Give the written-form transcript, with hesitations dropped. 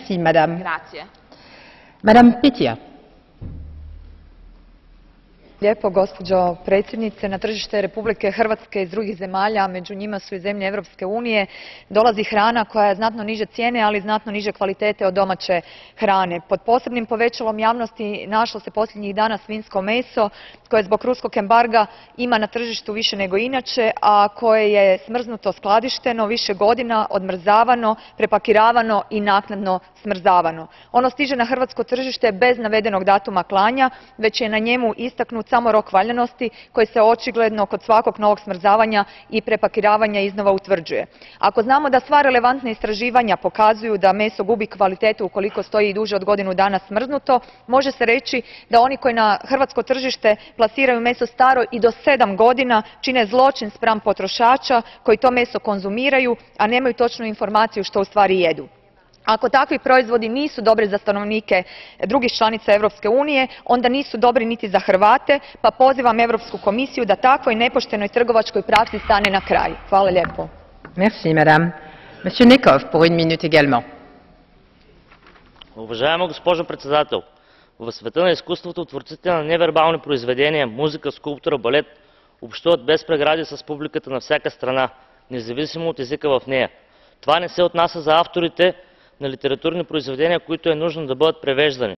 Merci, madame. Grazie. Madame Petir. Lijepo, gospođo predsjednice. Na tržište Republike Hrvatske iz drugih zemalja, među njima su i zemlje Europske unije, dolazi hrana koja je znatno niže cijene, ali znatno niže kvalitete od domaće hrane. Pod posebnim povećalom javnosti našlo se posljednjih dana svinjsko meso koje zbog ruskog embarga ima na tržištu više nego inače, a koje je smrznuto skladišteno više godina, odmrzavano, prepakiravano i naknadno smrzavano. Ono stiže na hrvatsko tržište bez navedenog datuma klanja, već je na njemu istaknut samo rok valjanosti koji se očigledno kod svakog novog smrzavanja i prepakiravanja iznova utvrđuje. Ako znamo da sva relevantna istraživanja pokazuju da meso gubi kvalitetu ukoliko stoji duže od godinu dana smrznuto, može se reći da oni koji na hrvatsko tržište plasiraju meso staro i do 7 godina čine zločin spram potrošača koji to meso konzumiraju, a nemaju točnu informaciju što u stvari jedu. Ako takvi proizvodi nisu dobri za stanovnike drugih članica Europske unije, onda nisu dobri niti za Hrvate, pa pozivam Europsku komisiju da takvoj nepoštenoj trgovačkoj praksi stane na kraj. Hvala lijepo. Merci, madame. Monsieur Nekov, pour une minute également. Уважаема госпожо председател, в света на изкуството творците на невербални произведения, музика, скулптура, балет общуват без прегради с публиката на всяка страна, независимо от езика в нея. Това не се отнася за авторите на литературни произведения, които е нужно да бъдат превеждани.